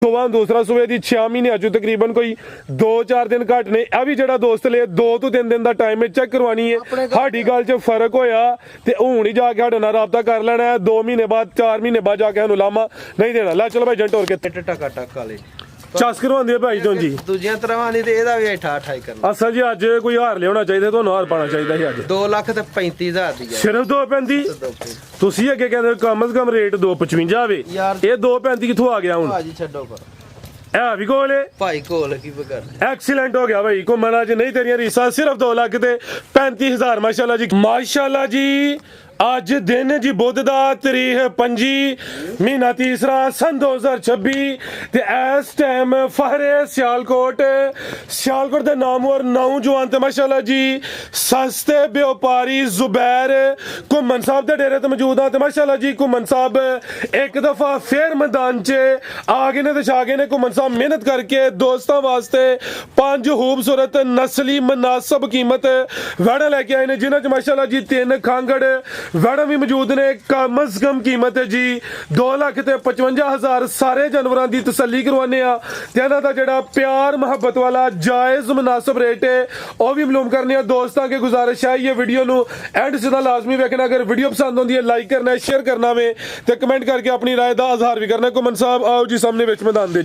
ਸੁਬਾ ਦੂਸਰਾ ਸੂਏ ਦੀ 6 ਮਹੀਨੇ ਅਜੂ ਤਕਰੀਬਨ ਕੋਈ 2-4 ਦਿਨ ਘੱਟ ਨੇ। ਇਹ ਵੀ ਜਿਹੜਾ ਦੋਸਤ ਲੈ 2 ਤੋਂ 3 ਦਿਨ ਦਾ ਟਾਈਮ ਚੈੱਕ ਕਰਵਾਣੀ ਹੈ। ਸਾਡੀ ਗੱਲ 'ਚ ਫਰਕ ਹੋਇਆ ਤੇ ਹੁਣ ਹੀ ਜਾ ਕੇ ਸਾਡੇ ਨਾਲ ਰਾਬਤਾ ਕਰ ਲੈਣਾ ਹੈ। 2 ਮਹੀਨੇ ਬਾਅਦ 4 ਮਹੀਨੇ ਬਾਅਦ ਜਾ ਕੇ ਸਾਨੂੰ ਲਾਮਾ ਨਹੀਂ ਦੇਣਾ। ਲੈ ਚਲੋ ਭਾਈ ਜੰਟ ਹੋਰ ਕੇ ਟਕਾ ਟਕ ਵਾਲੇ ਚਸ ਕਰਵਾਉਂਦੇ ਆ ਭਾਈ ਤੋਂ ਜੀ। ਦੂਜੀਆਂ ਤਰ੍ਹਾਂ ਦੀ ਤੇ ਇਹਦਾ ਵੀ 28 ਕਰਨਾ। ਅਸਲ ਜੀ ਅੱਜ ਕੋਈ ਹਾਰ ਲਿਆਉਣਾ ਚਾਹੀਦਾ, ਤੁਹਾਨੂੰ ਹਾਰ ਪਾਣਾ ਚਾਹੀਦਾ ਸੀ ਅੱਜ। 2,35,000 ਦੀ ਹੈ ਸਿਰਫ 2.35। ਤੁਸੀਂ ਅੱਗੇ ਕਹਿੰਦੇ ਕਮ ਸੇ ਕਮ ਰੇਟ 2.55 ਆਵੇ, ਇਹ 2.35 ਕਿੱਥੋਂ ਆ ਗਿਆ ਹੁਣ? ਭਾਜੀ ਛੱਡੋ ਪਰ ਇਹ ਵੀ ਕੋਲ ਭਾਈ ਕੋਲ ਕੀ ਬਗਰ ਐਕਸੀਲੈਂਟ ਹੋ ਗਿਆ ਭਾਈ। ਘੁੰਮਣ ਅੱਜ ਨਹੀਂ ਤੇਰੀਆਂ ਰੀਸਾਂ। ਸਿਰਫ 2 ਲੱਖ ਤੇ 35,000। ਮਾਸ਼ਾਅੱਲਾ ਜੀ ਮਾਸ਼ਾਅੱਲਾ ਜੀ। ਅੱਜ ਦਿਨ ਜੀ ਬੁੱਧ ਦਾ ਤਾਰੀਖ 25 ਮਹੀਨਾ ਤੀਸਰਾ ਸਨ 2026 ਤੇ ਇਸ ਟਾਈਮ ਫਹਰੇ ਸਿਆਲਕੋਟ ਦੇ ਨਾਮਵਰ ਨੌਜਵਾਨ ਤੇ ਮਾਸ਼ਾਅੱਲਾ ਜੀ ਸਸਤੇ ਵਪਾਰੀ ਜ਼ੁਬੈਰ ਘੁੰਮਣ ਸਾਹਿਬ ਦੇ ਡੇਰੇ ਤੇ ਮੌਜੂਦ ਆ। ਤੇ ਮਾਸ਼ਾਅੱਲਾ ਜੀ ਘੁੰਮਣ ਸਾਹਿਬ ਇੱਕ ਦਫਾ ਫੇਰ ਮੈਦਾਨ 'ਚ ਆ ਗਏ ਨੇ ਤੇ ਛਾ ਗਏ ਨੇ। ਘੁੰਮਣ ਸਾਹਿਬ ਮਿਹਨਤ ਕਰਕੇ ਦੋਸਤਾਂ ਵਾਸਤੇ 5 ਖੂਬਸੂਰਤ ਨਸਲੀ ਮਨਾਸਬ ਕੀਮਤ ਵੜਾ ਲੈ ਕੇ ਆਏ ਨੇ, ਜਿਨ੍ਹਾਂ 'ਚ ਮਾਸ਼ਾਅੱਲਾ ਜੀ 3 ਖਾਂਗੜ ਵੜਾ ਵੀ ਮੌਜੂਦ ਨੇ। ਕਮ ਸੇ ਕਮ ਕੀਮਤ ਹੈ ਜੀ 2,55,000। ਸਾਰੇ ਜਾਨਵਰਾਂ ਦੀ ਤਸੱਲੀ ਕਰਵਾਉਂਦੇ ਆ ਤੇ ਇਹਨਾਂ ਦਾ ਜਿਹੜਾ ਪਿਆਰ ਮੁਹੱਬਤ ਵਾਲਾ ਜਾਇਜ਼ ਮੁਨਾਸਬ ਰੇਟ ਹੈ ਉਹ ਵੀ ਮਾਲੂਮ ਕਰਨੇ ਆ। ਦੋਸਤਾਂ के गुजारिश है ये वीडियो नु एंड सीधा लाजमी वेखना। अगर वीडियो पसंद होती है लाइक करना है, शेयर करना वे ते कमेंट करके अपनी राय दा इजहार भी करना है। घुमन साहब आओ जी सामने विच मैदान दे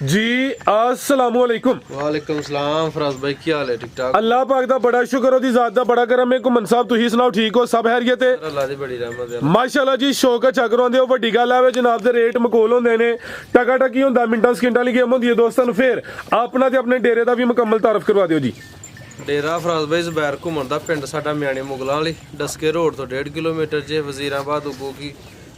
जी अस्सलामु अलैकुम। वालेकुम सलाम फराज भाई की हाल है? ठीक ठाक अल्लाह पाक दा बड़ा शुक्र ओदी जात दा बड़ा करम है। घुमन साहब तुसी सुनाओ ठीक हो? सब खैरियत है? अल्लाह दी बड़ी रहमत है माशाअल्लाह जी। शौक अच्छा करवांदे हो, वड्डी गल है जनाब दे रेट मकोल होंदे ने। टका टकी हुंदा, मिंटां सकिंटां दी गेम हुंदी है। दोस्तां नु फिर अपना ते अपने डेरे दा भी मुकम्मल तारफ करवा दिओ जी। डेरा फराज भाई ਜ਼ਬੈਰ ਘੁੰਮਣ ਦਾ ਪਿੰਡ ਸਾਡਾ ਮਿਆਣੀ ਮੁਗਲਾਂ ਵਾਲੀ ਡਸਕੇ ਰੋਡ ਤੋਂ 1.5 ਕਿਲੋਮੀਟਰ ਜੇ ਵਜ਼ੀਰਾਬਾਦ ਉਗੋ ਕੀ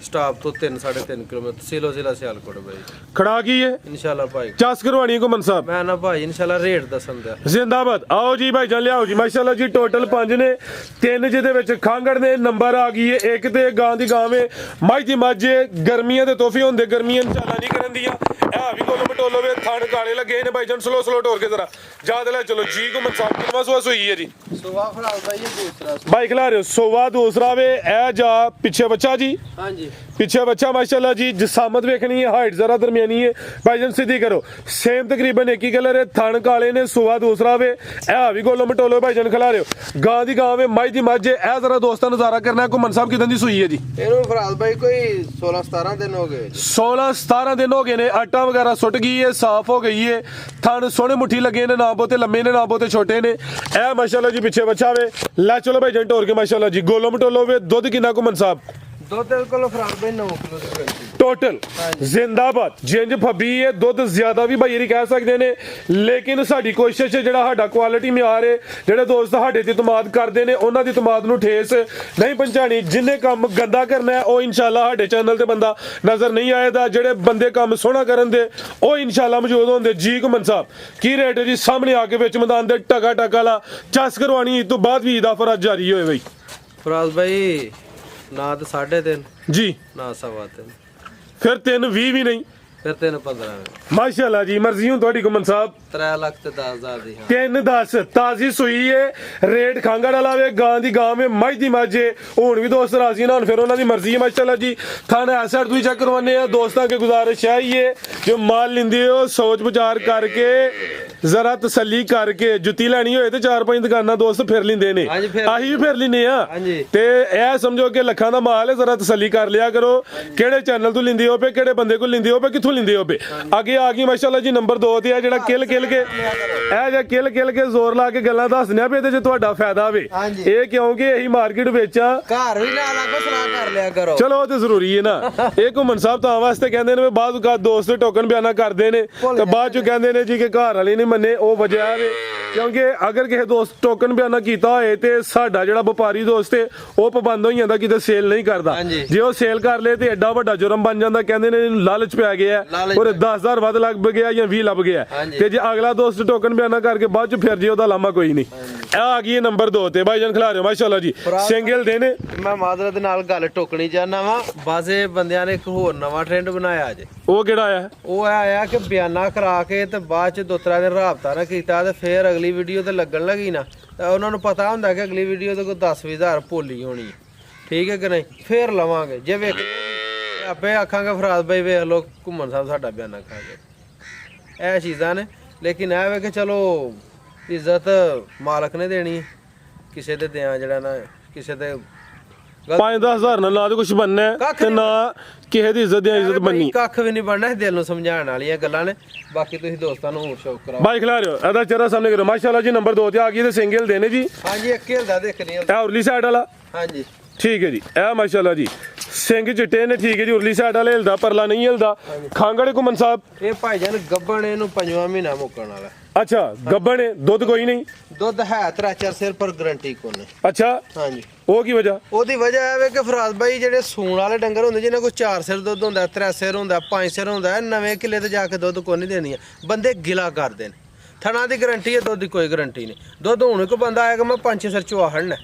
ਸਟਾਪ ਤੋਂ 3-3.5 ਕਿਲੋਮੀਟਰ ਤਹਿਸੀਲ ਜ਼ਿਲ੍ਹਾ ਸਿਆਲਕੋਟ ਭਾਈ। ਖੜਾ ਕੀ ਹੈ ਇਨਸ਼ਾਅੱਲਾ ਭਾਈ ਚਸ ਕਰਵਾਣੀ ਘੁੰਮਣ ਸਾਹਿਬ। ਮੈਂ ਨਾ ਭਾਈ ਇਨਸ਼ਾਅੱਲਾ ਰੇਟ ਦੱਸਣ ਦਿਆ ਜ਼ਿੰਦਾਬਾਦ। ਆਓ ਜੀ ਭਾਈ ਜਾਨ ਲਿਆਓ ਜੀ। ਮਾਸ਼ਾਅੱਲਾ ਜੀ ਟੋਟਲ 5 ਨੇ, 3 ਜਿਹਦੇ ਵਿੱਚ ਖਾਂਗੜ ਨੇ ਨੰਬਰ ਆ ਗਈ ਹੈ। ਇੱਕ ਤੇ ਗਾਂ ਦੀ ਗਾਂ ਵੇ ਮੱਝ ਦੀ ਮੱਝ ਗਰਮੀਆਂ ਦੇ ਤੋਹਫੇ ਹੁੰਦੇ, ਗਰਮੀਆਂ ਚਾਲਾ ਨਹੀਂ ਕਰਨ ਦੀਆਂ। ਇਹ ਵੀ ਕੋਲ ਮਟੋਲੋ ਵੇ ਥਣ ਕਾਲੇ ਲੱਗੇ ਨੇ ਭਾਈ ਜਾਨ। ਸਲੋ ਟੋਰ ਕੇ ਜ਼ਰਾ ਯਾਦ ਲੈ ਚਲੋ ਜੀ। ਘੁੰਮਣ ਸਾਹਿਬ ਕਿੰਨਾ ਸਵਾਸ ਹੋਈ ਹੈ ਜੀ? ਸੁਬਾ ਫਰਾਜ ਭਾਈ ਇਹ ਦੂਸਰਾ ਭਾਈ ਖਿਲਾ ਰਹੇ ਹੋ ਸੋਵਾ ਦੂਸਰਾ ਵੇ। ਇਹ ਜਾ ਪਿੱਛੇ ਬੱਚਾ ਜੀ, ਹਾਂਜੀ पीछे बच्चा माशाल्लाह जी। जिसामत वेखनी है, हाइट जरा दरमियानी है भाईजान। सीधी करो सेम तकरीबन एक ही कलर है। थन काले ने, सुआ दूसरा वे। ए भी गोलो मटोलो भाईजान खिला रहे हो। गां दी गां वे, मझ दी मझ। ए जरा दोस्तां नजारा करना है। घुमन साहब किदां दी सूई है जी? ਇਹਨੂੰ ਫਰਾਜ ਭਾਈ ਕੋਈ 16-17 ਦਿਨ ਹੋ ਗਏ। 16-17 दिन हो गए ने। आटा वगैरह सुट गई है, साफ हो गई है। थन सोने मुट्ठी लगे ने, ना बहुते लम्बे ने ना बहुते छोटे ने। ए माशाल्लाह जी पिछे बच्चा वे। ला चलो भाईजान टोर के माशाल्लाह जी। गोलो मटोलो वे दुध कितना घुमन साहब? 2 ਕਿਲੋ ਫਰਾਜ ਭਾਈ 9 ਕਿਲੋ ਦੀ टोटल जिंदाबाद। जिंज फबी है दुध ज्यादा भी भाई कह सकते ने, लेकिन साडी कोशिश है जेड़ा साडा क्वालिटी म्यार है, जेड़े दोस्त साडे ते इतमाद करदे ने उन्हां दी इतमाद नूं ठेस नहीं पहुंचानी। जिन्ने काम गंदा करना है ओ इंशाल्लाह साडे चैनल ते बंदा नजर नहीं आएगा। जेड़े बंदे काम सोहना करन दे ओ इंशाल्लाह मौजूद होंदे जी। घुमन साहब की रेट है जी? सामने आके विच मैदान दे टका वाला चस करवानी तो बाद भी ईद ऑफर आज जारी होए भाई। फराज भाई ना तो 3.5 जी ना 3.25 फिर 3:20 भी नहीं, फिर 3.15 माशाल्लाह जी। मर्जी हूं थोड़ी घुमन साहब। 3,10,000 ਦੀ ਹਾਂ 3-10 ताजी सुई है। रेट खांगड़ वाला वे, गां दी गां में, मझ दी मझ है। हुण भी दोस्त राजी ना, फिर उन्हां दी मर्जी है माशाल्लाह जी। थाने एसेट भी चेक करवाने आ। दोस्तां के गुजारिश है ये जो माल लिंदे हो सोच विचार करके जरा तसल्ली करके जुत्ती लैनी होए ते 4-5 दुकानां दोस्त फिर लिंदे ने। आही भी फिर लिंदे आ ते ए समझो कि लखां दा माल है। जरा तसल्ली कर लिया करो किहड़े चैनल तो लिंदे हो पे, किहड़े बंदे को लिंदे हो पे, कित्थों लिंदे हो पे। आगे आ गई माशाल्लाह जी नंबर 2 ते आ जेड़ा किल के किल के जोर ला के गल्लां दसने पे ते तुहाडा फायदा वे। ਇਹ ਕਿਉਂਕਿ ਇਹੀ ਮਾਰਕੀਟ ਵਿੱਚ ਆ। ਘਰ ਵੀ ਨਾਲ ਆ ਕੋ ਸਲਾਹ ਕਰ ਲਿਆ ਕਰੋ। ਚਲੋ ਉਹ ਤੇ ਜ਼ਰੂਰੀ ਹੈ ਨਾ। ਇਹ ਘੁੰਮਣ ਸਾਹਿਬ ਤਾਂ ਵਾਸਤੇ ਕਹਿੰਦੇ ਨੇ ਬਾਅਦ ਕਾ ਦੋਸਤ ਟੋਕਨ ਬਿਆਨਾ ਕਰਦੇ ਨੇ ਤੇ ਬਾਅਦ ਚ ਕਹਿੰਦੇ ਨੇ ਜੀ ਕਿ ਘਰ ਵਾਲੇ ਨਹੀਂ ਮੰਨੇ। ਉਹ ਵਜ੍ਹਾ ਹੈ ਕਿਉਂਕਿ ਅਗਰ ਕਿਸੇ ਦੋਸਤ ਟੋਕਨ ਬਿਆਨਾ ਕੀਤਾ ਹੋਏ ਤੇ ਸਾਡਾ ਜਿਹੜਾ ਵਪਾਰੀ ਦੋਸਤ ਹੈ ਉਹ ਪਾਬੰਦ ਹੋ ਜਾਂਦਾ, ਕਿਤੇ ਸੇਲ ਨਹੀਂ ਕਰਦਾ। ਜੇ ਉਹ ਸੇਲ ਕਰ ਲੇ ਤੇ ਐਡਾ ਵੱਡਾ ਜੁਰਮ ਬਣ ਜਾਂਦਾ। ਕਹਿੰਦੇ ਨੇ ਇਹਨੂੰ ਲਾਲਚ ਪੈ ਗਿਆ ਔਰ 10,000 ਵੱਧ ਲੱਗ ਗਿਆ ਜਾਂ 20 ਲੱਭ ਗਿਆ ਤੇ ਜੇ ਅਗਲਾ ਦੋਸਤ ਟੋਕਨ ਬਿਆਨਾ ਕਰਕੇ ਬਾਅਦ ਚ ਫਿਰ ਜੇ ਉਹਦਾ ਲਾਮਾ ਕੋਈ ਨਹੀਂ। ਇਹ ਆ ਗਈ ਨੰਬਰ 2 ਤੇ ਭਾਈਜਾਨ ਖਿਲਾ ਰਹੇ ਮਾਸ਼ਾਅੱਲਾ ਜੀ। ਸਿੰਗਲ ਦੇ ਨੇ। ਮੈਂ ਮਾਦਰਾ ਦੇ ਨਾਲ ਗੱਲ ਟੋਕਣੀ ਚਾਹਨਾ ਵਾ। ਬਾਜ਼ੇ ਬੰਦਿਆਂ ਨੇ ਇੱਕ ਹੋਰ ਨਵਾਂ ਟ੍ਰੈਂਡ ਬਣਾਇਆ ਅੱਜ। ਉਹ ਕਿਹੜਾ ਆਇਆ? ਉਹ ਆਇਆ ਕਿ ਬਿਆਨਾ ਕਰਾ ਕੇ ਤੇ ਬਾਅਦ ਚ 2-3 ਦਿਨ ਰਾਬਤਾ ਨਾ ਕੀਤਾ ਤੇ ਫਿਰ ਅਗਲੀ ਵੀਡੀਓ ਤੇ ਲੱਗਣ ਲੱਗੀ ਨਾ, ਤਾਂ ਉਹਨਾਂ ਨੂੰ ਪਤਾ ਹੁੰਦਾ ਕਿ ਅਗਲੀ ਵੀਡੀਓ ਤੇ ਕੋਈ 10-20 ਭੋਲੀ ਹੋਣੀ। ਠੀਕ ਹੈ ਕਿ ਨਹੀਂ? ਫਿਰ ਲਵਾਂਗੇ। ਜੇ ਵੇਖ ਆਪੇ ਆਖਾਂਗੇ ਫਰਾਜ਼ ਭਾਈ ਵੇਖ ਲੋ ਘੁੰਮਣ ਸਾਹਿਬ ਸਾਡਾ ਬਿਆਨਾ ਖਾ ਕੇ। ਇਹ ਚੀਜ਼ਾਂ ਨੇ ਲੇਕਿਨ ਇਹ ਵੇ ਕਿ ਚਲੋ ਇੱਜ਼ਤ ਮਾਲਕ ਨੇ ਦੇਣੀ ਹੈ, ਕਿਸੇ ਦੇ ਦਿਆਂ ਜਿਹੜਾ ਨਾ ਕਿਸੇ ਦੇ 5-10 ਹਜ਼ਾਰ ਨਾਲ ਨਾ ਤੇ ਕੁਝ ਬਣਨਾ ਹੈ ਕੱਖ ਤੇ ਨਾ ਕਿਸੇ ਦੀ ਇੱਜ਼ਤ ਦੀ ਇੱਜ਼ਤ ਬਣਨੀ। ਕੱਖ ਵੀ ਨਹੀਂ ਬਣਨਾ, ਦਿਲ ਨੂੰ ਸਮਝਾਉਣ ਵਾਲੀਆਂ ਗੱਲਾਂ ਨੇ। ਬਾਕੀ ਤੁਸੀਂ ਦੋਸਤਾਂ ਨੂੰ ਹੋਰ ਸ਼ੌਕ ਕਰਾਓ। ਬਾਈ ਖਿਲਾ ਰਹੇ ਹੋ ਇਹਦਾ ਚਿਹਰਾ ਸਾਹਮਣੇ ਕਰੋ ਮਾਸ਼ਾਅੱਲਾ ਜੀ। ਨੰਬਰ 2 ਤੇ ਆ ਗਈ ਤੇ ਸਿੰਗਲ ਦੇਣੇ ਜੀ। ਹਾਂਜੀ ਇੱਕ ਹਿਲਦਾ ਦੇਖਣੀ ਇਹ ਉਰਲੀ ਸਾਈਡ ਵਾਲਾ ਹਾਂਜੀ ਠੀਕ ਹੈ ਜੀ। ਇਹ ਮਾਸ਼ਾਅੱਲਾ ਜੀ ਸਿੰਘ ਚਿੱਟੇ ਨੇ ਠੀਕ ਹੈ ਜੀ। ਉਰਲੀ ਸਾਈਡ ਵਾਲੇ ਹਿਲਦਾ ਪਰਲਾ ਨਹੀਂ ਹਿਲਦਾ। ਖਾਂਗੜੇ ਘੁੰਮਣ ਸਾਹਿਬ ਇਹ ਭਾਈਜਾਨ ਗੱਬਣ ਇਹਨੂੰ 5ਵਾਂ ਮਹੀਨਾ ਮੁੱਕਣ ਵਾਲਾ। ਅੱਛਾ ਗੱਬਣ ਹੈ, ਦੁੱਧ ਕੋਈ ਨਹੀਂ। ਦੁੱਧ ਹੈ 3-4 ਸਿਰ ਪਰ ਗਰੰਟੀ ਕੋਨੇ। ਅੱਛਾ ਹਾਂਜੀ ਉਹ ਕੀ ਵਜ੍ਹਾ? ਉਹਦੀ ਵਜ੍ਹਾ ਇਹ ਵੇ ਕਿ ਫਰਾਜ਼ ਬਾਈ ਜਿਹੜੇ ਸੂਣ ਵਾਲੇ ਡੰਗਰ ਹੁੰਦੇ ਜਿਹਨਾਂ ਕੋਲ 4 ਸਿਰ ਦੁੱਧ ਹੁੰਦਾ, 3 ਸਿਰ ਹੁੰਦਾ, 5 ਸਿਰ ਹੁੰਦਾ, ਨਵੇਂ ਕਿੱਲੇ ਤੇ ਜਾ ਕੇ ਦੁੱਧ ਕੋਈ ਨਹੀਂ ਦੇਣੀ। ਬੰਦੇ ਗਿਲਾ ਕਰਦੇ ਨੇ। ਥਣਾ ਦੀ ਗਰੰਟੀ ਹੈ, ਦੁੱਧ ਦੀ ਕੋਈ ਗਰੰਟੀ ਨਹੀਂ। ਦੁੱਧ ਹੁਣ ਕੋ ਬੰਦਾ ਆਏਗਾ ਮੈਂ 5-6 ਸਿਰ ਚਵਾ ਹੜਨਾ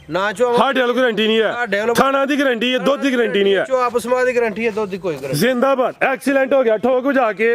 ਨਾ ਚਵਾ। ਸਾਡੇ ਵੱਲ ਗਰੰਟੀ ਨਹੀਂ ਹੈ, ਥਾਣਾ ਦੀ ਗਰੰਟੀ ਹੈ, ਦੁੱਧ ਦੀ ਗਰੰਟੀ ਨਹੀਂ ਹੈ। ਚਵਾ ਪਸਮਾ ਦੀ ਗਰੰਟੀ ਹੈ, ਦੁੱਧ ਦੀ ਕੋਈ ਗਰੰਟੀ। ਜ਼ਿੰਦਾਬਾਦ ਐਕਸੀਲੈਂਟ ਹੋ ਗਿਆ। ਠੋਕ ਵਜਾ ਕੇ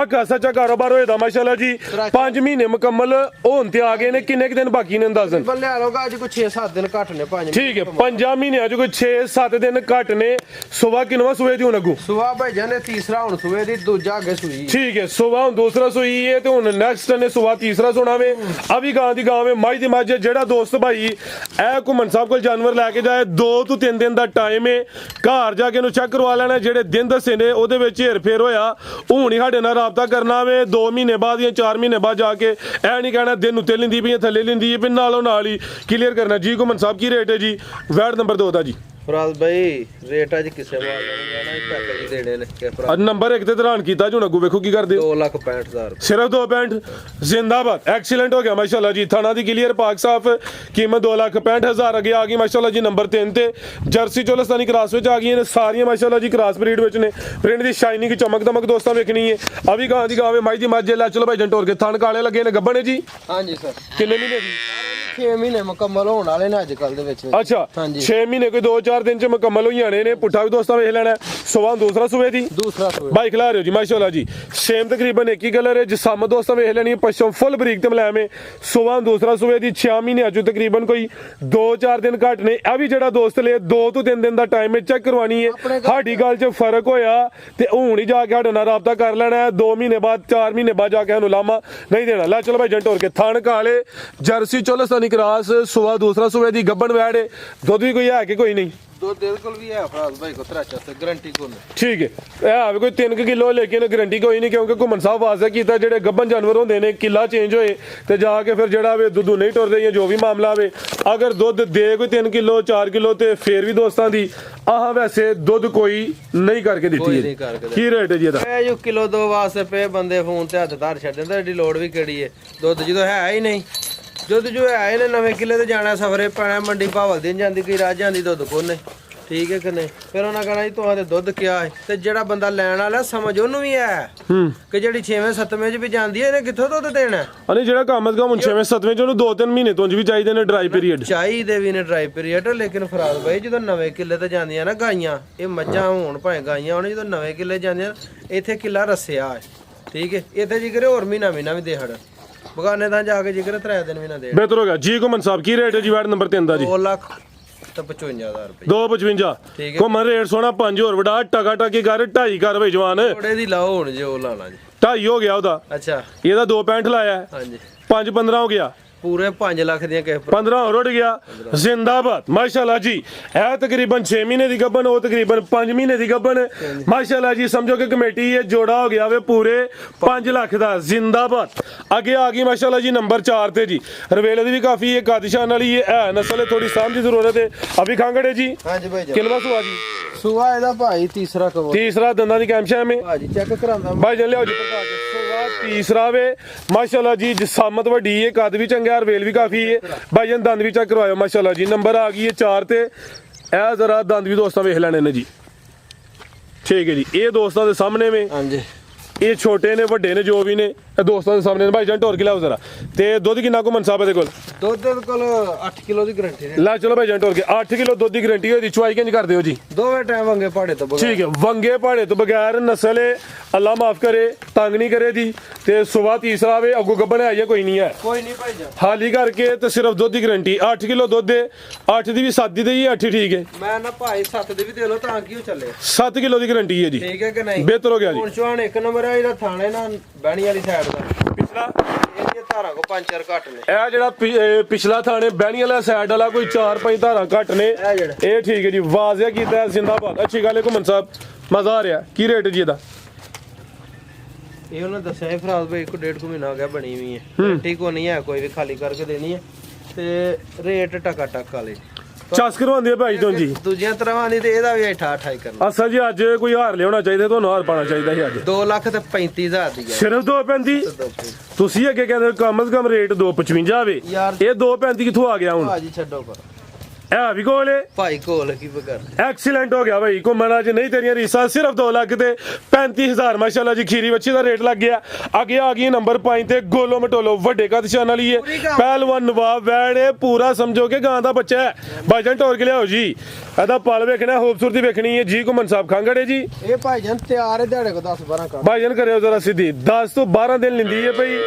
ਅੱਗਾ ਸੱਚਾ ਕਾਰੋਬਾਰ ਹੋਏਦਾ ਮਾਸ਼ਾਅੱਲਾ ਜੀ। 5 ਮਹੀਨੇ ਮੁਕੰਮਲ ਹੋਣ ਤੇ ਆ ਗਏ ਨੇ। ਕਿੰਨੇ ਕੁ ਦਿਨ ਬਾਕੀ ਨੇ ਅੰਦਾਜ਼ਨ? ਬੱਲੇ ਲੋਗਾ ਅੱਜ ਕੋਈ 6-7 ਦਿਨ ਘੱਟ ਨੇ। 5 ਠੀਕ ਹੈ 5 ਮਹੀਨਿਆਂ ਚ ਕੋਈ 6-7 ਦਿਨ ਘੱਟ ਨੇ। ਸੁਬਾ ਕਿਨਵਾ ਸੂਏ ਦੀ ਹੁਣ ਅੱਗੂ? ਸੁਬਾ ਭਾਈਜਾਨ ਨੇ ਤੀਸਰਾ ਹੁਣ ਸੂਏ ਦੀ, ਦੂਜਾ ਅੱਗੇ ਸੂਈ। ਠੀਕ ਹੈ ਸੁਬਾ ਹੁਣ ਦੂਸਰਾ ਸੂਈ ਹੈ ਤੇ ਹੁਣ ਨੈਕਸਟ ਨੇ ਸੁਬਾ ਤੀਸਰਾ ਸੋਣਾ ਵੇ। ਅਭੀ ਗਾਂ ਦੀ ਗਾਂ ਵੇ ਮੱਝ ਦੀ ਮੱਝ। ਜਿਹੜਾ ਦੋਸਤ ਭਾਈ ਇਹ ਘੁੰਮਣ ਸਾਹਿਬ ਕੋਲ ਜਾਨਵਰ ਲੈ ਕੇ ਜਾਏ 2 ਤੋਂ 3 ਦਿਨ ਦਾ ਟਾਈਮ ਹੈ। ਘਰ ਜਾ ਕੇ ਇਹਨੂੰ ਚੈੱਕ ਕਰਵਾ ਲੈਣਾ। ਜਿਹੜੇ ਦਿਨ ਦੱਸੇ ਨੇ ਉਹਦੇ ਵਿੱਚ ਹੇਰ ਫੇਰ ਹੋਇਆ ਹੁਣ ਹੀ ਸਾਡੇ ਨਾਲ ਰਾਬਤਾ ਕਰਨਾ ਵੇ। 2 ਮਹੀਨੇ ਬਾਅਦ ਜਾਂ 4 ਮਹੀਨੇ ਬਾਅਦ ਜਾ ਕੇ ਇਹ ਨਹੀਂ ਕਹਿਣਾ ਦਿਨ ਉੱਤੇ ਲੈਂਦੀ ਪਈ ਥੱਲੇ ਲੈਂਦੀ ਹੈ, ਨਾਲੋਂ ਨਾਲ ਹੀ ਕਲੀਅਰ ਕਰਨਾ ਜੀ। ਘੁੰਮਣ ਸਾਹਿਬ ਕੀ ਰੇਟ ਹੈ ਜੀ? ਵੈਟ ਨੰਬਰ 2 ਦਾ ਜੀ। ਫਰਾਜ਼ ਬਾਈ ਰੇਟ ਅੱਜ ਕਿਸੇ ਵਾਰ ਨਹੀਂ ਜਾਣਾ, ਪੈਕੇਜ ਦੇਣੇ ਨੇ ਕਿ ਅੱਜ ਨੰਬਰ 1 ਤੇ ਧਰਾਨ ਕੀਤਾ ਜੀ। ਹੁਣ ਅੱਗੂ ਵੇਖੋ ਕੀ ਕਰਦੇ ਹੋ। 2,65,000 ਸਿਰਫ 2.65। ਜ਼ਿੰਦਾਬਾਦ ਐਕਸੀਲੈਂਟ ਹੋ ਗਿਆ ਮਾਸ਼ਾਅੱਲਾ ਜੀ। ਥਾਣਾ ਦੀ ਕਲੀਅਰ ਪਾਕ ਸਾਫ ਕੀਮਤ 2,65,000 ਅੱਗੇ ਆ ਗਈ ਮਾਸ਼ਾਅੱਲਾ ਜੀ। ਨੰਬਰ 3 ਤੇ ਜਰਸੀ ਚੋਲਸਤਾਨੀ ਕ੍ਰਾਸ ਵਿੱਚ ਆ ਗਈਆਂ ਨੇ ਸਾਰੀਆਂ ਮਾਸ਼ਾਅੱਲਾ ਜੀ। ਕ੍ਰਾਸ ਬਰੀਡ ਵਿੱਚ ਨੇ। ਪ੍ਰਿੰਟ ਦੀ ਸ਼ਾਈਨਿੰਗ ਚਮਕ ਦਮਕ ਦੋਸਤਾਂ ਵੇਖਣੀ ਹੈ। ਅਭੀ ਗਾਂ ਦੀ ਗਾਂ ਵੇ ਮੱਝ ਦੀ ਮੱਝ। ਲੈ ਚਲੋ ਭਾਈ ਜੰਟੋਰ ਕੇ ਥਣ ਕਾਲੇ ਲੱਗੇ ਨੇ। ਗੱਬਣ ਹੈ ਜੀ? ਹਾਂਜੀ ਸਰ। ਕਿੰਨੇ ਮਹੀਨੇ ਦੀ? 6 ਮਹੀਨੇ ਮੁਕੰਮਲ ਹੋਣ ਵਾਲੇ ਨੇ ਅੱਜ ਕੱਲ ਦੇ ਵਿੱਚ। ਅੱਛਾ ਹਾਂਜੀ 6 ਮਹੀਨੇ ਕੋਈ 2-4 ਦਿਨ ਚ ਮੁਕੰਮਲ ਹੋ ਜਾਣੇ ਨੇ। ਪੁੱਠਾ ਵੀ ਦੋਸਤਾਂ ਵੇਖ ਲੈਣਾ। ਸੁਬਾ ਦੂਸਰਾ ਸੂਏ ਦੀ ਦੂਸਰਾ ਸੂਏ ਬਾਈ ਖਿਲਾ ਰਹੇ ਹੋ ਜੀ ਮਾਸ਼ਾਅੱਲਾ ਜੀ। ਸੇਮ ਤਕਰੀਬਨ ਇੱਕ ਹੀ ਕਲਰ ਹੈ। ਜਿਸਮ ਦੋਸਤਾਂ ਵੇਖ ਲੈਣੀ ਪਛੋਂ ਫੁੱਲ ਬਰੀਕ ਤੇ ਮਲਾਇਮ ਹੈ। ਸੁਬਾ ਦੂਸਰਾ ਸੂਏ ਦੀ 6 ਮਹੀਨੇ ਅਜੂ ਤਕਰੀਬਨ ਕੋਈ 2-4 ਦਿਨ ਘੱਟ ਨੇ। ਇਹ ਵੀ ਜਿਹੜਾ ਦੋਸਤ ਲੈ 2 ਤੋਂ 3 ਦਿਨ ਦਾ ਟਾਈਮ ਹੈ ਚੈੱਕ ਕਰਵਾਣੀ ਹੈ। ਸਾਡੀ ਗੱਲ 'ਚ ਫਰਕ ਹੋਇਆ ਤੇ ਹੁਣ ਹੀ ਜਾ ਕੇ ਸਾਡੇ ਨਾਲ ਰਾਬਤਾ ਕਰ ਲੈਣਾ ਹੈ। 2 ਮਹੀਨੇ ਬਾਅਦ 4 ਮਹੀਨੇ ਬਾਅਦ ਜਾ ਕੇ ਸਾਨੂੰ ਲਾਮਾ ਨਹੀਂ ਦੇਣਾ। ਲੈ ਚਲੋ ਭਾਈ ਜੰਟੋਰ ਕੇ ਥਣ ਕਾਲੇ ਜਰਸੀ ਚੋਲਸਤਾਨੀ ਕ੍ਰਾਸ ਸੁਬਾ ਦੂਸਰਾ ਸੂਏ ਦੀ ਗੱਬਣ ਵੈੜ। ਦੁੱਧ ਵੀ ਕੋਈ ਹੈ ਕਿ ਕੋਈ ਨਹੀਂ? ਦੁੱਧ ਬਿਲਕੁਲ ਵੀ ਹੈ ਫਰਾਜ਼ ਭਾਈ ਕੋ 3 ਗਰੰਟੀ ਕੋਲ। ਠੀਕ ਹੈ ਇਹ ਆਵੇ ਕੋਈ 3 ਕਿਲੋ ਲੇਕਿਨ ਗਰੰਟੀ ਕੋਈ ਨਹੀਂ ਕਿਉਂਕਿ ਘੁੰਮਣ ਸਾਹਿਬ ਵਾਅਦਾ ਕੀਤਾ ਜਿਹੜੇ ਗੱਬਨ ਜਾਨਵਰ ਹੁੰਦੇ ਨੇ ਕਿੱਲਾ ਚੇਂਜ ਹੋਏ ਤੇ ਜਾ ਕੇ ਫਿਰ ਜਿਹੜਾ ਵੇ ਦੁੱਧ ਨਹੀਂ ਟੁਰਦੇ ਜਾਂ ਜੋ ਵੀ ਮਾਮਲਾ ਵੇ ਅਗਰ ਦੁੱਧ ਦੇ ਕੋਈ 3 ਕਿਲੋ 4 ਕਿਲੋ ਤੇ ਫੇਰ ਵੀ ਦੋਸਤਾਂ ਦੀ ਆਹ ਵੈਸੇ ਦੁੱਧ ਕੋਈ ਨਹੀਂ ਕਰਕੇ ਦਿੱਤੀ ਹੈ। ਕੀ ਰੇਟ ਹੈ ਜੀ ਇਹਦਾ? ਇਹ ਜੋ ਕਿਲੋ 2 ਵਾਸਤੇ ਪਏ ਬੰਦੇ ਫੋਨ ਤੇ ਹੱਥ ਧਾਰ ਛੱਡਣ ਤਾਂ ਏਡੀ ਲੋੜ ਵੀ ਕਿਹੜੀ ਹੈ। ਦੁੱਧ ਜਦੋਂ ਹੈ ਹੀ ਨਹੀਂ। ਦੁੱਧ ਜੋ ਹੈ ਇਹਨੇ ਨਵੇਂ ਕਿੱਲੇ ਤੇ ਜਾਣਾ ਸਫਰੇ ਪੈਣਾ ਮੰਡੀ ਭਾਵਲ ਦੀ ਜਾਂਦੀ ਕੋਈ ਰਾਹ ਜਾਂਦੀ ਦੁੱਧ ਕੋਨੇ। ਠੀਕ ਹੈ ਕਿ ਨਹੀਂ? ਫਿਰ ਉਹਨਾਂ ਕਹਣਾ ਜੀ ਤੁਹਾਡੇ ਦੁੱਧ ਕਿਆ ਹੈ। ਤੇ ਜਿਹੜਾ ਬੰਦਾ ਲੈਣ ਵਾਲਾ ਸਮਝ ਉਹਨੂੰ ਵੀ ਹੈ ਕਿ ਜਿਹੜੀ 6ਵੇਂ 7ਵੇਂ ਚ ਵੀ ਜਾਂਦੀ ਹੈ ਇਹਨੇ ਕਿੱਥੋਂ ਦੁੱਧ ਦੇਣਾ। ਅਰੇ ਜਿਹੜਾ ਕੰਮ ਕੰਮ 6ਵੇਂ 7ਵੇਂ ਚ ਉਹਨੂੰ 2-3 ਮਹੀਨੇ ਤੋਂ ਵੀ ਚਾਹੀਦੇ ਨੇ ਡਰਾਈ ਪੀਰੀਅਡ। ਚਾਹੀਦੇ ਵੀ ਨੇ ਡਰਾਈ ਪੀਰੀਅਡ। ਲੇਕਿਨ ਫਰਾਜ਼ ਬਾਈ ਜਦੋਂ ਨਵੇਂ ਕਿੱਲੇ ਤੇ ਜਾਂਦੀਆਂ ਨਾ ਗਾਈਆਂ ਇਹ ਮੱਝਾਂ ਹੋਣ ਭਾਵੇਂ ਗਾਈਆਂ ਹੋਣ ਜਦੋਂ ਨਵੇਂ ਕਿੱਲੇ ਜਾਂਦੀਆਂ ਇੱਥੇ ਕਿੱਲਾ ਰੱਸਿਆ ਹੈ। ਠੀਕ ਹੈ ਇੱਥੇ ਜਿਗਰੇ ਹੋਰ ਮਹੀਨਾ ਵੀ ਦੇ ਹੜ ਬਗਾਨੇ ਤਾਂ ਜਾ ਕੇ ਜਿਗਰੇ 3 ਦਿਨ ਵੀ ਨਾ ਦੇ। ਬਿਹਤਰ ਹੋ ਗਿਆ ਜੀ। ਘੁੰਮਣ ਸਾਹਿਬ ਕੀ ਰੇਟ ਹੈ ਜੀ? ਵੈਟ ਨੰਬਰ 3 ਦਾ ਜੀ। 2,55,000 ਰੁਪਏ। 2,55 ਘੁੰਮਣ ਰੇਟ ਸੋਹਣਾ 5 ਹੋਰ ਵਡਾ ਟਕਾ ਟਕੀ ਕਰ 2.5 ਕਰ ਬਈ ਜਵਾਨ। ਥੋੜੇ ਦੀ ਲਾਓ ਹੁਣ ਜੇ ਉਹ ਲਾਣਾ ਜੀ। 2.5 ਹੋ ਗਿਆ ਉਹਦਾ। ਅੱਛਾ ਇਹਦਾ 2.65 ਲਾਇਆ। ਹਾਂਜੀ 5-15 ਹੋ ਗਿਆ। ਪੂਰੇ 5 ਲੱਖ ਦੀਆਂ ਕਿਸੇ 15 ਹੋਰ ਉੱਡ ਗਿਆ। ਜ਼ਿੰਦਾਬਾਦ ਮਾਸ਼ਾਅੱਲਾ ਜੀ। ਇਹ ਤਕਰੀਬਨ 6 ਮਹੀਨੇ ਦੀ ਗੱਬਨ ਉਹ ਤਕਰੀਬਨ 5 ਮਹੀਨੇ ਦੀ ਗੱਬਨ ਮਾਸ਼ਾਅੱਲਾ ਜੀ। ਸਮਝੋ ਕਿ ਕਮੇਟੀ ਇਹ ਜੋੜਾ ਹੋ ਗਿਆ ਵੇ ਪੂਰੇ 5 ਲੱਖ ਦਾ। ਜ਼ਿੰਦਾਬਾਦ ਅੱਗੇ ਆ ਗਈ ਮਾਸ਼ਾਅੱਲਾ ਜੀ ਨੰਬਰ 4 ਤੇ ਜੀ। ਰਵੇਲੇ ਦੀ ਵੀ ਕਾਫੀ ਹੈ ਕਾਦਿਸ਼ਾਨ ਵਾਲੀ ਹੈ ਨਸਲ ਥੋੜੀ ਸਾਂਭ ਦੀ ਜ਼ਰੂਰਤ ਹੈ। ਅਭੀ ਖਾਂਗੜੇ ਜੀ ਹਾਂਜੀ ਭਾਈ ਕਿਲਵਾ ਸੁਆ ਜੀ? ਸੁਆ ਇਹਦਾ ਭਾਈ ਤੀਸਰਾ ਕਵਰ। ਤੀਸਰਾ ਦੰਦਾਂ ਦੀ ਕੈਮਸ਼ਾ ਮੇ ਭਾਜੀ ਚੈੱਕ ਕਰਾਂਦਾ ਭਾਈ ਜਨ ਲਿਆਓ ਜੀ ਪ੍ਰਕਾਸ਼ ਜੀ। ਸੁਆ ਤੀਸਰਾ ਵੇ ਮਾਸ਼ਾਅੱਲਾ ਜੀ। ਜਿਸਾਮਤ ਵੱਡੀ ਹੈ ਕੱਦ ਵੀ ਚੰਗਾ ਰਵੇਲ ਵੀ ਕਾਫੀ ਹੈ। ਭਾਈ ਜਨ ਦੰਦ ਵੀ ਚੈੱਕ ਕਰਵਾਇਓ ਮਾਸ਼ਾਅੱਲਾ ਜੀ। ਨੰਬਰ ਆ ਗਈ ਹੈ 4 ਤੇ। ਇਹ ਜ਼ਰਾ ਦੰਦ ਵੀ ਦੋਸਤਾਂ ਵੇਖ ਲੈਣੇ ਨੇ ਜੀ। ਠੀਕ ਹੈ ਜੀ। ਇਹ ਦੋਸਤਾਂ ਦੇ ਸਾਹਮਣੇ ਵੇ ਹਾਂਜੀ ਇਹ ਛੋਟੇ ਨੇ ਵੱਡੇ ਨੇ ਜੋ ਵੀ ਨੇ ਇਹ ਦੋਸਤਾਂ ਦੇ ਸਾਹਮਣੇ ਭਾਈ ਜਾਨ ਢੋਰ ਕੇ ਲਿਆਓ ਜ਼ਰਾ ਤੇ ਦੁੱਧ ਕਿੰਨਾ ਕੁ ਮਨਸਾਬ ਇਹਦੇ ਕੋਲ ਦੁੱਧ ਦੇ ਕੋਲ 8 ਕਿਲੋ ਦੀ ਗਰੰਟੀ ਨੇ ਲੈ ਚਲੋ ਭਾਈ ਜਾਨ ਢੋਰ ਕੇ 8 ਕਿਲੋ ਦੁੱਧ ਦੀ ਗਾਰੰਟੀ ਹੋਈ ਚੁਆਈ ਕਿੰਜ ਕਰਦੇ ਹੋ ਜੀ ਦੋਵੇਂ ਟਾਈਮ ਵੰਗੇ ਪਹਾੜੇ ਤੋਂ ਬਗੈਰ ਠੀਕ ਹੈ ਵੰਗੇ ਪਹਾੜੇ ਤੋਂ ਬਗੈਰ ਨਸਲ ਹੈ ਅੱਲਾ ਮਾਫ ਕਰੇ ਤੰਗ ਨਹੀਂ ਕਰੇ ਜੀ ਤੇ ਸੁਬਾ ਤੀਸਰਾ ਆਵੇ ਅੱਗੋਂ ਗੱਬਣ ਹੈ ਜਾਂ ਕੋਈ ਨਹੀਂ ਹੈ ਕੋਈ ਨਹੀਂ ਭਾਈ ਜਾਨ ਹਾਲੀ ਕਰਕੇ ਤੇ ਸਿਰਫ ਦੁੱਧ ਦੀ ਗਾਰੰਟੀ 8 ਕਿਲੋ ਦੁੱਧ ਹੈ 8 ਦੀ ਵੀ 7 ਦੀ ਤੇ ਹੀ 8 ਠੀਕ ਹੈ ਮੈਂ ਨਾ ਭਾਈ 7 ਦੇ ਵੀ ਦੇ ਲੋ ਤਾਂ ਕਿਉਂ ਚੱਲੇ 7 ਕਿਲੋ ਦੀ ਗਾਰੰਟੀ ਹੈ ਜੀ ਠੀਕ ਹੈ ਕਿ ਨਹੀਂ ਬਿਹਤਰ ਹੋ ਗਿਆ ਜੀ ਹੁਣ ਚਵਾਨ ਇੱਕ ਨੰਬਰ ਹੈ ਇਹਦਾ ਥਾਣੇ ਨਾ ਬਹਿਣੀ ਵਾਲੀ ਸਾਈਡ ਦਾ ਪਿਛਲਾ ਇਹਦੀਆਂ ਧਾਰਾਂ ਕੋ 5-4 ਘੱਟ ਨੇ ਇਹ ਜਿਹੜਾ ਪਿਛਲਾ ਥਾਣੇ ਬਹਿਣੀ ਵਾਲਾ ਸਾਈਡ ਵਾਲਾ ਕੋਈ 4-5 ਧਾਰਾਂ ਘੱਟ ਨੇ ਇਹ ਜਿਹੜਾ ਇਹ ਠੀਕ ਹੈ ਜੀ ਵਾਜ਼ਿਆ ਕੀਤਾ ਜ਼ਿੰਦਾਬਾਦ ਅੱਛੀ ਗੱਲ ਹੈ ਘੁੰਮਣ ਸਾਹਿਬ ਮਜ਼ਾ ਆ ਰਿਹਾ ਕੀ ਰੇਟ ਜੀ ਇਹਦਾ ਇਹ ਉਹਨਾਂ ਦੱਸਿਆ ਫਰਾਜ਼ ਭਾਈ 1.5 ਮਹੀਨਾ ਹੋ ਗਿਆ ਬਣੀ ਵੀ ਹੈ ਠੀਕ ਹੋ ਨਹੀਂ ਹੈ ਕੋਈ ਵੀ ਖਾਲੀ ਕਰਕੇ ਦੇਣੀ ਹੈ ਤੇ ਰੇਟ ਟਕਾ ਟਕ ਵਾਲੇ ਚਸ ਕਰਵਾਉਂਦੇ ਆ ਭਾਈ ਤੋਂ ਜੀ ਦੂਜੀਆਂ ਤਰ੍ਹਾਂ ਦੀ ਤੇ ਇਹਦਾ ਵੀ 28 ਕਰਨਾ ਅਸਲ ਜੀ ਅੱਜ ਕੋਈ ਹਾਰ ਲਿਆਉਣਾ ਚਾਹੀਦਾ ਤੁਹਾਨੂੰ ਹਾਰ ਪਾਣਾ ਚਾਹੀਦਾ ਸੀ ਅੱਜ 2,35,000 ਦੀ ਹੈ ਸਿਰਫ 2.35 ਤੁਸੀਂ ਅੱਗੇ ਕਹਿੰਦੇ ਕਮ ਸੇ ਕਮ ਰੇਟ 2.55 ਆਵੇ ਯਾਰ ਇਹ 2.35 ਕਿੱਥੋਂ ਆ ਗਿਆ ਹੁਣ ਭਾਜੀ ਛੱਡੋ ਪਰ ਇਹ ਵੀ ਕੋਲੇ ਭਾਈ ਕੋਲ ਕੀ ਬਗਰ ਐਕਸੀਲੈਂਟ ਹੋ ਗਿਆ ਭਾਈ ਘੁੰਮਣ ਅੱਜ ਨਹੀਂ ਤੇਰੀਆਂ ਰੀਸਾਂ ਸਿਰਫ 2 ਲੱਖ ਤੇ 35000 ਮਾਸ਼ਾਅੱਲਾ ਜੀ ਖੀਰੀ ਬੱਚੀ ਦਾ ਰੇਟ ਲੱਗ ਗਿਆ ਅੱਗੇ ਆ ਗਈ ਨੰਬਰ 5 ਤੇ ਗੋਲੋ ਮਟੋਲੋ ਵੱਡੇ ਕੱਦ ਸ਼ਾਨ ਵਾਲੀ ਹੈ ਪਹਿਲਵਾਨ ਨਵਾਬ ਵੈੜੇ ਪੂਰਾ ਸਮਝੋ ਕਿ ਗਾਂ ਦਾ ਬੱਚਾ ਹੈ ਭਾਈਜਾਨ ਟੋਰ ਕੇ ਲਿਆਓ ਜੀ ਇਹਦਾ ਪਲ ਵੇਖਣਾ ਖੂਬਸੂਰਤੀ ਵੇਖਣੀ ਹੈ ਜੀ ਘੁੰਮਣ ਸਾਹਿਬ ਖਾਂਗੜੇ ਜੀ ਇਹ ਭਾਈਜਾਨ ਤਿਆਰ ਹੈ ਦਿਹਾੜੇ ਕੋ 10-12 ਕਰ ਭਾਈਜਾਨ ਕਰਿਓ ਜ਼ਰਾ ਸਿੱਧੀ 10 ਤੋਂ 12 ਦਿਨ ਲਿੰਦੀ ਹੈ ਭਾਈ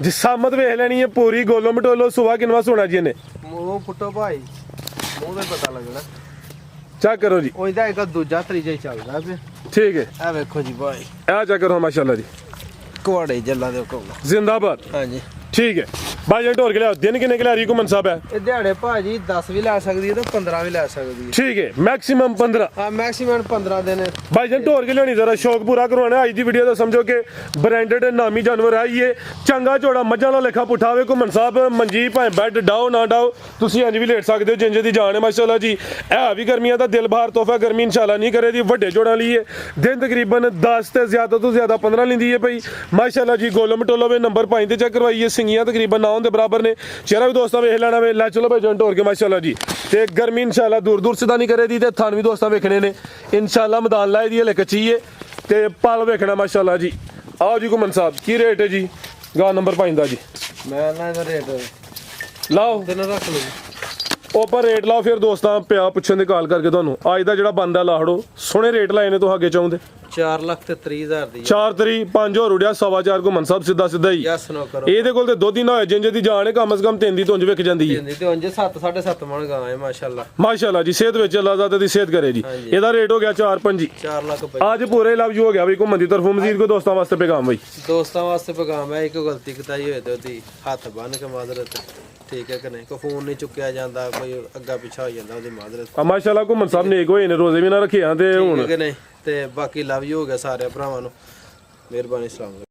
ਜਿਸਾਮਤ ਵੇਖ ਲੈਣੀ ਹੈ ਪੂਰੀ ਗੋਲੋ ਮਟੋਲੋ ਸੁਬਾ ਕਿੰਨਾ ਸੋਣਾ ਜੀ ਇਹਨੇ ਮੂੰਹ ਫੁੱਟੋ ਭਾਈ ਮੂੰਹ ਤੇ ਪਤਾ ਲੱਗਣਾ ਚੈੱਕ ਕਰੋ ਜੀ ਉਹਦਾ ਇੱਕ ਦੂਜਾ ਤਰੀਜਾ ਹੀ ਚੱਲਦਾ ਫਿਰ ਠੀਕ ਹੈ ਇਹ ਵੇਖੋ ਜੀ ਭਾਈ ਇਹ ਚੈੱਕ ਕਰੋ ਮਾਸ਼ਾਅੱਲਾ ਜੀ ਕੁਆੜੇ ਜੱਲਾ ਦੇ ਕੋਲ ਜ਼ਿੰਦਾਬਾਦ ਹਾਂਜੀ ਠੀਕ ਹੈ ਭਾਈਜਾਨ ਟੋਰ ਕੇ ਲਿਆਓ ਦਿਨ ਕਿੰਨੇ ਕਿ ਲੈ ਰਹੀ ਘੁੰਮਣ ਸਾਹਿਬ ਹੈ ਇਹ ਦਿਹਾੜੇ ਭਾਜੀ 10 ਵੀ ਲੈ ਸਕਦੀ ਹੈ ਤੇ 15 ਵੀ ਲੈ ਸਕਦੀ ਹੈ ਠੀਕ ਹੈ ਮੈਕਸਿਮਮ 15 ਹਾਂ ਮੈਕਸਿਮਮ 15 ਦਿਨ ਭਾਈਜਾਨ ਢੋਰ ਕੇ ਲਿਆਉਣੀ ਜ਼ਰਾ ਸ਼ੌਕ ਪੂਰਾ ਕਰਵਾਉਣਾ ਅੱਜ ਦੀ ਵੀਡੀਓ ਦਾ ਸਮਝੋ ਕਿ ਬ੍ਰਾਂਡਡ ਨਾਮੀ ਜਾਨਵਰ ਆਈਏ ਚੰਗਾ ਝੋੜਾ ਮੱਝਾਂ ਦਾ ਲੇਖਾ ਪੁੱਠਾ ਹੋਵੇ ਘੁੰਮਣ ਸਾਹਿਬ ਮੰਜੀ ਭਾਵੇਂ ਬੈੱਡ ਡਾਓ ਨਾ ਡਾਓ ਤੁਸੀਂ ਇੰਜ ਵੀ ਲੇਟ ਸਕਦੇ ਹੋ ਜਿੰਜੇ ਦੀ ਜਾਨ ਹੈ ਮਾਸ਼ਾਅੱਲਾ ਜੀ ਇਹ ਵੀ ਗਰਮੀਆਂ ਦਾ ਦਿਲ ਬਾਹਰ ਤੋਹਫਾ ਗਰਮੀ ਇਨਸ਼ਾਅੱਲਾ ਨਹੀਂ ਕਰੇ ਦੀ ਵੱਡੇ ਝੋੜਾਂ ਲਈ ਹੈ ਦਿਨ ਤਕਰੀਬਨ 10 ਤੇ ਜ਼ਿਆਦਾ ਤੋਂ ਜ਼ਿਆਦਾ 15 ਲੈਂਦੀ ਹੈ ਭਾਈ ਮਾਸ਼ਾਅੱਲਾ ਜੀ ਗੋਲੋ ਮਟੋਲੋ ਵੇ ਨੰਬਰ 5 ਤੇ ਚੈੱਕ ਕਰਵਾਈਏ ਸਿੰਗੀਆਂ ਤਕਰੀਬਨ 9 ਦੇ ਬਰਾਬਰ ਨੇ ਚਿਹਰਾ ਵੀ ਦੋਸਤਾਂ ਵੇਖ ਲੈਣਾ ਵੇ ਲੈ ਚਲੋ ਭਾਈ ਜਨ ਢੋਰ ਕੇ ਮਾਸ਼ਾਅੱਲਾ ਜੀ ਤੇ ਗਰਮੀ ਇਨਸ਼ਾਅੱਲਾ ਦੂਰ ਦੂਰ ਸਿੱਧਾ ਨਹੀਂ ਕਰੇ ਦੀ ਤੇ ਥਣ ਵੀ ਦੋਸਤਾਂ ਵੇਖਣੇ ਨੇ ਇਨਸ਼ਾਅੱਲਾ ਮੈਦਾਨ ਲਾਏ ਦੀ ਹਲੇ ਕੱਚੀ ਏ ਤੇ ਪਲ ਵੇਖਣਾ ਮਾਸ਼ਾਅੱਲਾ ਜੀ ਆਓ ਜੀ ਘੁੰਮਣ ਸਾਹਿਬ ਕੀ ਰੇਟ ਹੈ ਜੀ ਗਾ ਨੰਬਰ 5 ਦਾ ਜੀ ਮੈਂ ਨਾ ਇਹਦਾ ਰੇਟ ਲਾਓ ਦਿਨ ਰੱਖ ਲਓ ਉੱਪਰ ਰੇਟ ਲਾਓ ਫਿਰ ਦੋਸਤਾਂ ਪਿਆ ਪੁੱਛਣ ਦੀ ਕਾਲ ਕਰਕੇ ਤੁਹਾਨੂੰ ਅੱਜ ਦਾ ਜਿਹੜਾ ਬੰਦਾ ਲਾਹੜੋ ਸੋਹਣੇ ਰੇਟ ਲਾਏ ਨੇ ਤੋਂ ਅੱਗੇ ਚਾਹੁੰਦੇ 4,30,000 ਦੀ 4 ਤਰੀ 5 ਹੋਰ ਉੜਿਆ 4.25 ਘੁੰਮਣ ਸਾਹਿਬ ਸਿੱਧਾ ਸਿੱਧਾ ਹੀ ਯਸ ਨੋ ਕਰੋ ਇਹਦੇ ਕੋਲ ਤੇ ਦੁੱਧ ਹੀ ਨਾ ਹੋਏ ਜਿੰਜੇ ਦੀ ਜਾਨ ਹੈ ਕਮ ਸੇ ਕਮ 3 ਦੀ ਧੁੰਜ ਵਿਕ ਜਾਂਦੀ ਹੈ ਜਿੰਦੀ ਤੇ ਉਂਝ 7.5 ਮਣ ਗਾਂ ਹੈ ਮਾਸ਼ਾਅੱਲਾ ਮਾਸ਼ਾਅੱਲਾ ਜੀ ਸਿਹਤ ਵਿੱਚ ਅੱਲਾਹ ਜ਼ਾਤ ਦੀ ਸਿਹਤ ਕਰੇ ਜੀ ਇਹਦਾ ਰੇਟ ਹੋ ਗਿਆ 4.5 4 ਲੱਖ ਭਾਈ ਅੱਜ ਪੂਰੇ ਲਫ਼ਜ਼ ਹੋ ਗਿਆ ਬਈ ਘੁੰਮਣ ਦੀ ਤਰਫੋਂ ਮਜ਼ੀਦ ਕੋ ਦੋਸਤਾਂ ਵਾਸਤੇ ਪੈਗਾਮ ਬਈ ਦੋਸਤਾਂ ਵਾਸਤੇ ਪੈਗਾਮ ਹੈ ਇੱਕ ਗਲਤੀ ਕਿਤਾਈ ਹੋਏ ਤੇ ਉਹਦੀ ਹੱਥ ਬੰਨ ਕੇ ਮਾਜ਼ਰਤ ਠੀਕ ਹੈ ਕਿ ਨਹੀਂ ਕੋਈ ਫੋਨ ਨਹੀਂ ਚੁੱਕਿਆ ਜਾਂਦਾ ਕੋਈ ਅੱਗਾ ਪਿੱਛਾ ਹੋ ਜਾਂਦਾ ਉਹਦੀ ਮਾਜ਼ਰਤ ਮਾਸ਼ਾਅੱਲਾ ਘੁੰਮਣ ਸਾਹਿਬ ਨੇਕ ਹੋਏ ਨੇ ਰੋਜ਼ੇ ਵੀ ਨਾ ਰੱਖੇ ਆ ਤੇ ਠੀਕ ਹੁਣ ਹੈ ਕਿ ਨਹੀਂ ਤੇ ਬਾਕੀ ਲਵ ਯੂ ਹੋ ਗਿਆ ਸਾਰੇ ਭਰਾਵਾਂ ਨੂੰ ਮਿਹਰਬਾਨੀ ਸਲਾਮ